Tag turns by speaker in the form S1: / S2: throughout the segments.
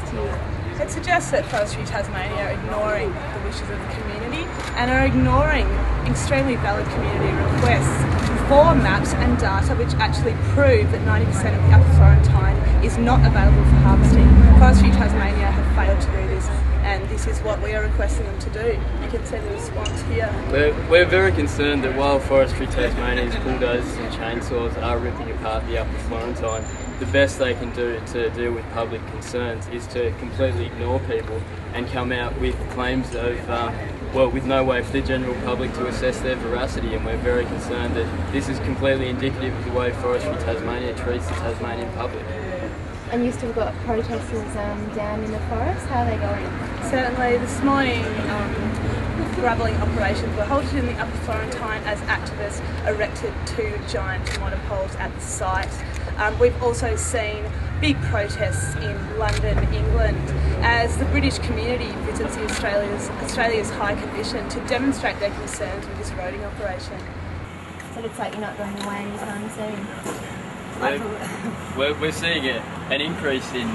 S1: to you?
S2: It suggests that Forestry Tasmania are ignoring the wishes of the community and are ignoring extremely valid community requests for maps and data which actually prove that 90% of the Upper Florentine is not available for harvesting. Forestry Tasmania have failed to do this, and this is what we are requesting them to do. You can see the response here.
S3: We're very concerned that while Forestry Tasmania's bulldozers and chainsaws are ripping apart the Upper Florentine, the best they can do to deal with public concerns is to completely ignore people and come out with claims of, with no way for the general public to assess their veracity, and we're very concerned that this is completely indicative of the way Forestry Tasmania treats the Tasmanian public.
S1: And you've still got protesters down in the forest. How are they going?
S2: Certainly, this morning gravelling operations were halted in the Upper Florentine as activists erected 2 giant monopoles at the site. We've also seen big protests in London, England, as the British community visits Australia's High Commission to demonstrate their concerns with this roading operation.
S1: So it looks like you're not going away anytime soon.
S3: We're seeing an increase in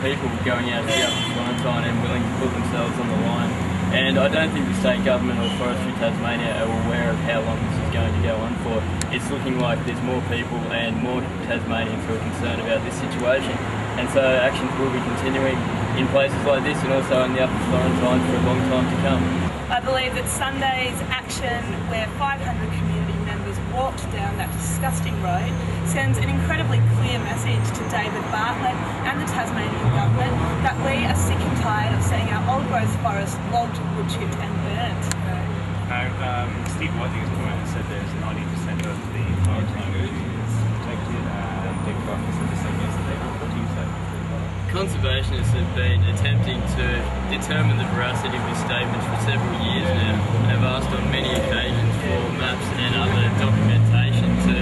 S3: people going out to the Upper Florentine and willing to put themselves on the line. And I don't think the state government or Forestry Tasmania are aware of how long this is going to go on for. It's looking like there's more people and more Tasmanians who are concerned about this situation. And so actions will be continuing in places like this and also in the Upper Florentine for a long time to come.
S2: I believe that Sunday's action, where 500 community members walked down that disgusting road, sends an incredibly clear message to David Bartlett and the Tasmanian government that we are sick and tired of seeing our old growth forests logged, wood chipped and burnt.
S4: No, Steve Whiting has come out and said there's 90% of the Florentine which is protected. Dick Rock said the same yesterday. What do you say?
S3: Conservationists have been attempting to determine the veracity of this statement for several years now. They've asked on many occasions for maps and other documentation to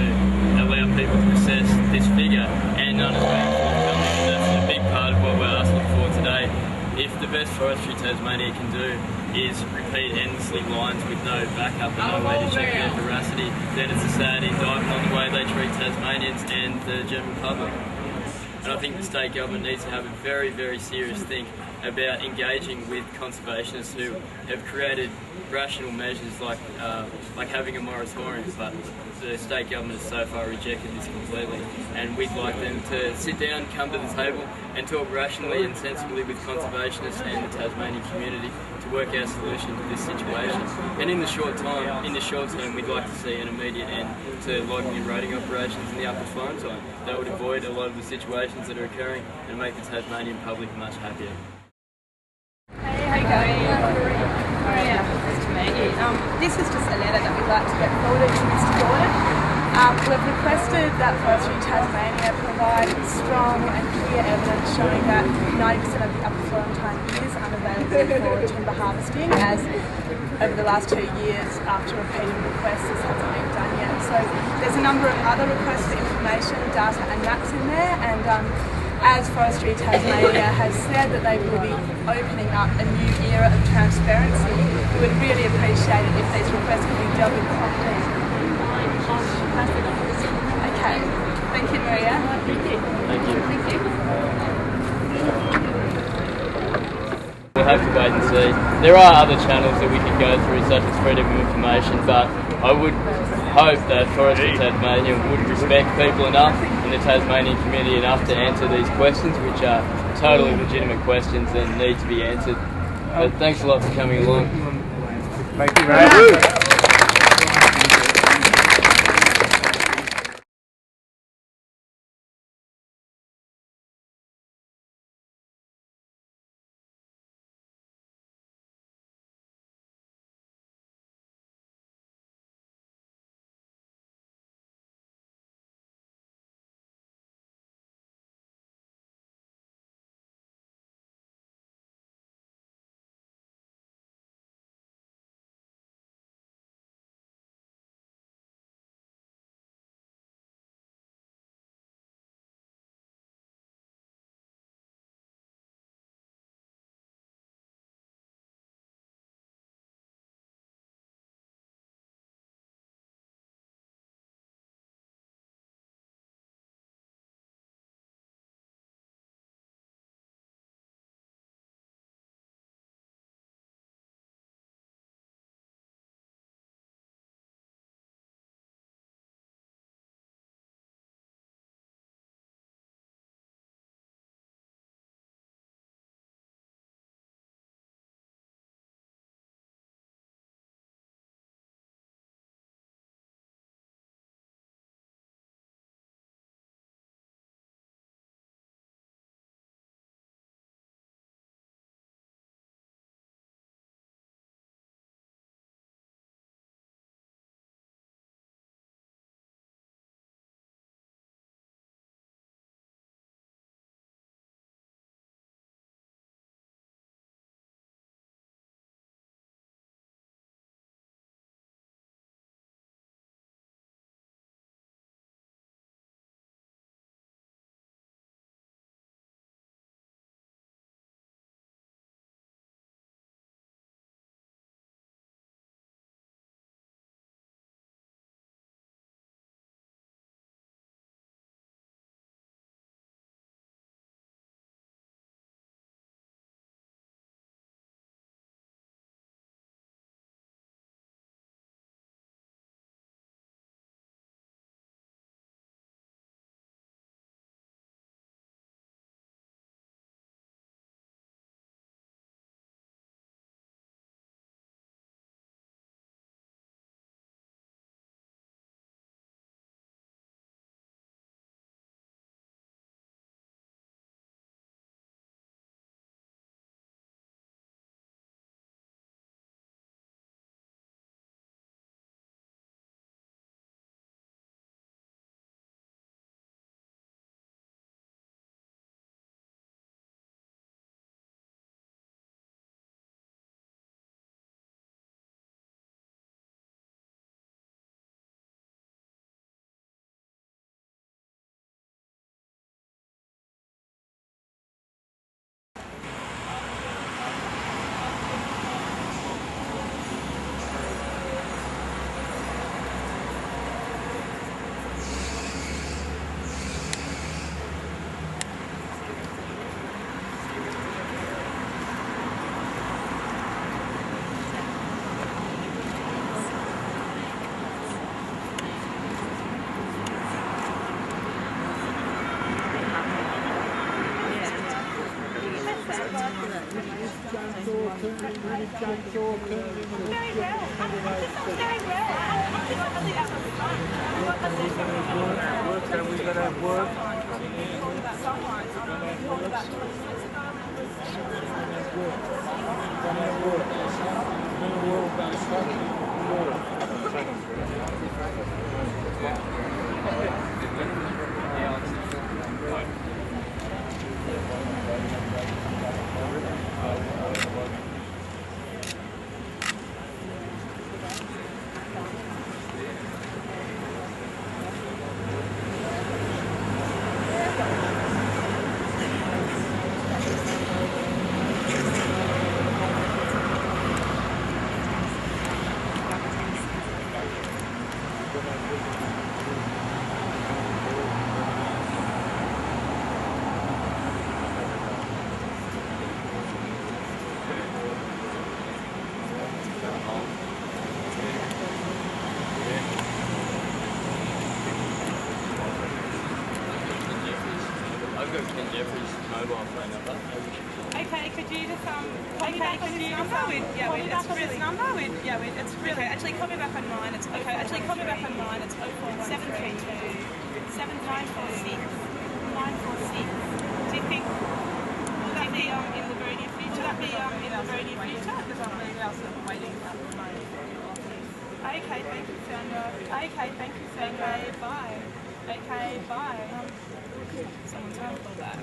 S3: allow people to assess this figure, and none has been forthcoming. That's a big part of what we're asking for today. If the best Forestry Tasmania can do is repeat endlessly lines with no backup and no way to check their veracity, then it's a sad indictment on the way they treat Tasmanians and the general public. And I think the state government needs to have a very, very serious think about engaging with conservationists who have created rational measures like having a moratorium, but the state government has so far rejected this completely. And we'd like them to sit down, come to the table and talk rationally and sensibly with conservationists and the Tasmanian community to work out a solution to this situation. And in the short term, we'd like to see an immediate end to logging and roading operations in the Upper Florentine. That would avoid a lot of the situations that are occurring and make the Tasmanian public much happier.
S2: Hey, how you going? Nice to meet you. This is just a letter that we'd like to get forwarded to Mr. Gordon. We've requested that Forestry Tasmania provide strong and clear evidence showing that 90% of the Upper Florentine is unavailable for timber harvesting, as over the last 2 years, after repeated requests, this hasn't been done yet. So there's a number of other requests for information, data and maps in there, and as Forestry Tasmania has said that they will be opening up a new era of transparency, we would really appreciate it if these requests could be dealt with properly. Okay. Thank you, Maria.
S3: Thank you. We'll have to wait and see. There are other channels that we can go through, such as freedom of information, but I would hope that Forestry Tasmania would respect people enough in the Tasmanian community enough to answer these questions, which are totally legitimate questions and need to be answered. But thanks a lot for coming along.
S4: Thank you very much.
S2: Okay, could you just could you number with it's really number with it's really actually call me back on mine. It's okay. Actually call me back on mine. It's 0732 7946 946. Do you think will that be in the very near future? Will that be in the very near future? Because I'm really also waiting at the moment. Okay, thank you, Sandra. Okay, thank you, Sandra. Okay, bye. Okay, bye. Someone's going to call back.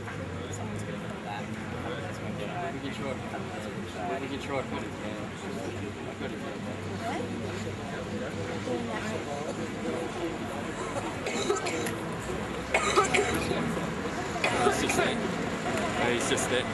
S2: Someone's going to call back.
S3: We can try. We can try to put it down. I've got it down. It's just there. It's just there.